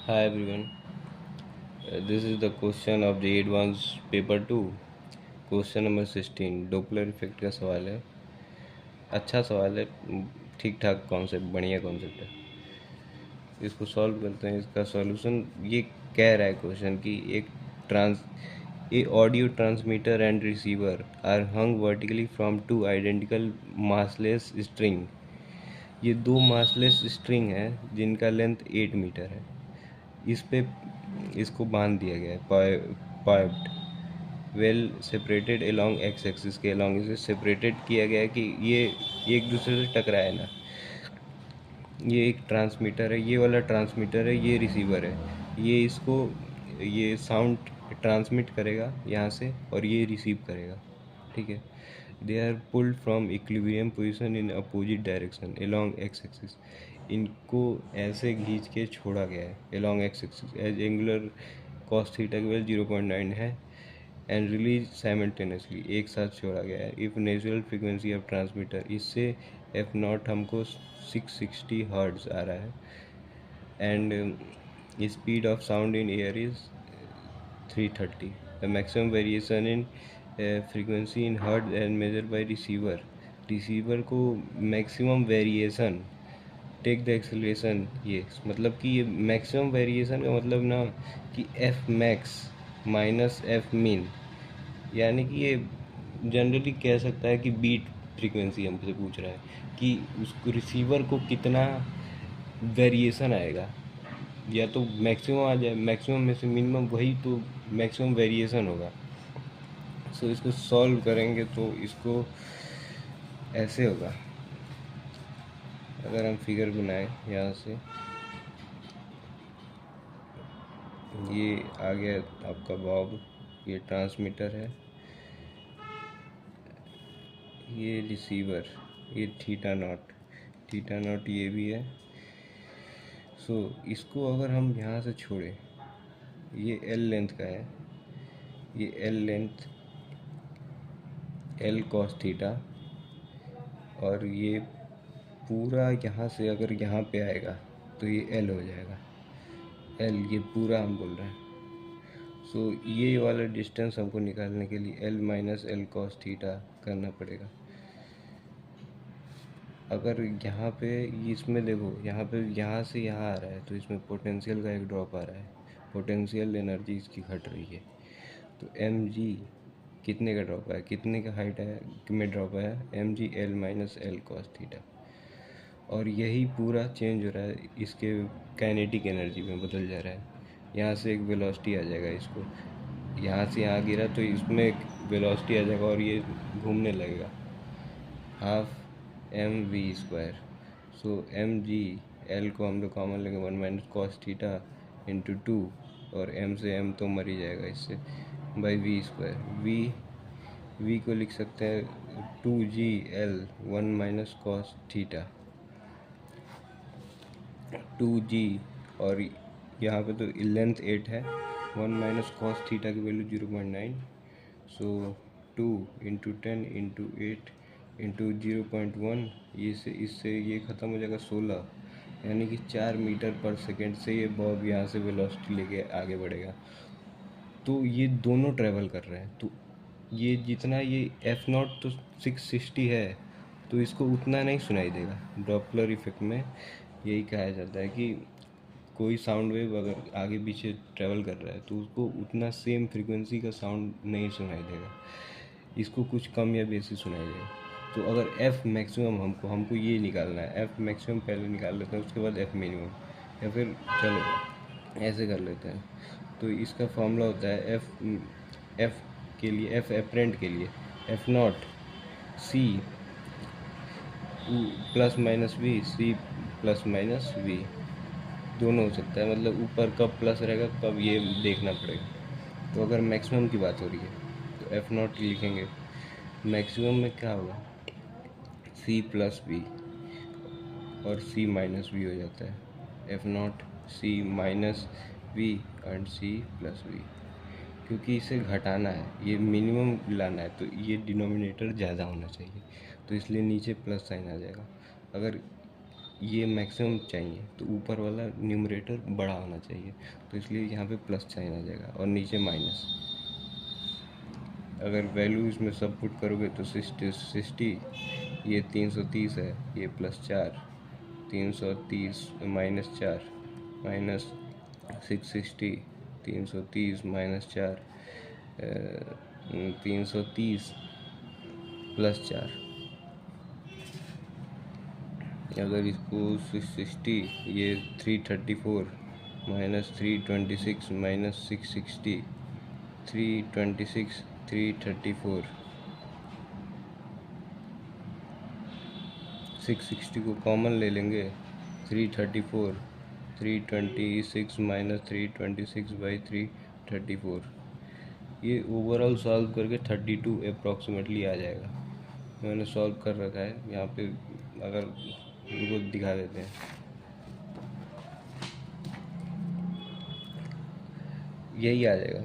Hi everyone. This is the question of the advanced paper 2. Question number 16 Doppler effect का सवाल है। अच्छा सवाल है, ठीक ठाक कॉन्सेप्ट, बढ़िया कॉन्सेप्ट है। इसको सॉल्व करते हैं। इसका सॉल्यूशन ये कह रहा है क्वेश्चन कि trans a audio transmitter and receiver are hung vertically from two identical massless string. ये दो मासलेस स्ट्रिंग है जिनका लेंथ 8 मीटर है। इस पे इसको बांध दिया गया है piped well separated along x axis के अलोंग इसे सेपरेटेड किया गया है कि ये एक दूसरे से टकराए ना। ये एक ट्रांसमीटर है, ये वाला ट्रांसमीटर है, ये रिसीवर है। ये साउंड ट्रांसमिट करेगा यहाँ से और ये रिसीव करेगा। ठीक है। They are pulled from equilibrium position in opposite direction along x axis. इनको ऐसे खींच के छोड़ा गया है along x axis as angular cos theta की वैल्यू 0.9 है एंड रिलीज साइमल्टेनियसली, एक साथ छोड़ा गया है। If natural frequency of transmitter, इससे एफ नॉट हमको 660 हर्ट्ज आ रहा है and speed of sound in air is 330। The maximum variation in frequency in hertz and measure by receiver. Receiver को maximum variation take the acceleration, ये मतलब कि ये मैक्सिमम वेरिएशन का मतलब ना कि F max minus F mean, यानी कि ये जनरली कह सकता है कि बीट फ्रीक्वेंसी हमसे पूछ रहा है कि उसको रिसीवर को कितना वेरिएशन आएगा, या तो मैक्सिमम आ जाए, मैक्सिमम में से मिनिमम, वही तो मैक्सिमम वेरिएशन होगा। सो इसको सॉल्व करेंगे तो इसको ऐसे होगा। अगर हम फिगर बनाएं यहाँ से, ये आ गया आपका बॉब, ये ट्रांसमीटर है, ये रिसीवर, ये थीटा नॉट ये भी है। सो इसको अगर हम यहाँ से छोड़ें, ये एल लेंथ का है, ये L length L cos theta, और ये पूरा यहाँ से अगर यहाँ पे आएगा तो ये एल हो जाएगा। एल ये पूरा हम बोल रहे हैं। सो ये वाला डिस्टेंस हमको निकालने के लिए L minus l cos theta करना पड़ेगा। अगर यहाँ पे इसमें देखो, यहाँ से यहाँ आ रहा है तो इसमें पोटेंशियल का एक ड्रॉप आ रहा है, पोटेंशियल एनर्जी इसकी घट रही है। तो एम जी कितने का ड्रॉप आया, कितने का हाइट है में ड्रॉप आया, m g l minus l cos theta. और यही पूरा चेंज हो रहा है, इसके काइनेटिक एनर्जी में बदल जा रहा है। यहाँ से एक वेलोसिटी आ जाएगा, इसको यहाँ से यहाँ गिरा तो इसमें एक वेलोसिटी आ जाएगा और ये घूमने लगेगा, half m v square. So m g l को हम लोग कॉमन लेंगे, 1 - cos θ इंटू 2, और एम से एम तो मर ही जाएगा इससे, बाई वी स्क्वायर। वी को लिख सकते हैं 2g_L 1 - cos θ 2g, और यहाँ पे तो लेंथ 8 है, 1 - cos θ की वैल्यू 0.9। सो 2 × 10 × 8 × 0.1, इससे ये ख़त्म हो जाएगा 16, यानी कि 4 मीटर पर सेकेंड से ये बॉब यहाँ से वेलोसिटी लेके आगे बढ़ेगा। तो ये दोनों ट्रैवल कर रहे हैं, तो ये जितना ये एफ नॉट तो 660 है, तो इसको उतना नहीं सुनाई देगा। डॉपलर इफेक्ट में यही कहा जाता है कि कोई साउंड वेव अगर आगे पीछे ट्रैवल कर रहा है तो उसको उतना सेम फ्रीक्वेंसी का साउंड नहीं सुनाई देगा, इसको कुछ कम या बेसी सुनाई देगा। तो अगर एफ मैक्सिमम हमको ये निकालना है, एफ मैक्सिमम पहले निकाल लेते हैं, उसके बाद एफ मिनिमम, या फिर चलो ऐसे कर लेते हैं। तो इसका फॉर्मूला होता है एफ के लिए, एफ एपरेंट के लिए f naught c plus minus v, c plus minus v, दोनों हो सकता है, मतलब ऊपर कब प्लस रहेगा कब ये देखना पड़ेगा। तो अगर मैक्सिमम की बात हो रही है तो एफ नॉट लिखेंगे, मैक्सिमम में क्या होगा, सी प्लस वी और सी माइनस वी हो जाता है, f naught c minus v and c plus v. क्योंकि इसे घटाना है, ये मिनिमम लाना है, तो ये डिनोमिनेटर ज़्यादा होना चाहिए, तो इसलिए नीचे प्लस साइन आ जाएगा। अगर ये मैक्सिमम चाहिए, तो ऊपर वाला न्यूमरेटर बड़ा होना चाहिए, तो इसलिए यहाँ पे प्लस साइन आ जाएगा और नीचे माइनस। अगर वैल्यू इसमें सब पुट करोगे तो 60, ये 330 है, ये +4, 330 -4 माइनस 660, 330 -4 330 +4। अगर इसको 660, ये 334 -326 -660, 326 334, 660 को कॉमन ले लेंगे, 334, 326 -326/334। ये ओवरऑल सॉल्व करके 32 अप्रॉक्सीमेटली आ जाएगा। मैंने सॉल्व कर रखा है यहाँ पे, अगर इनको दिखा देते हैं, यही आ जाएगा।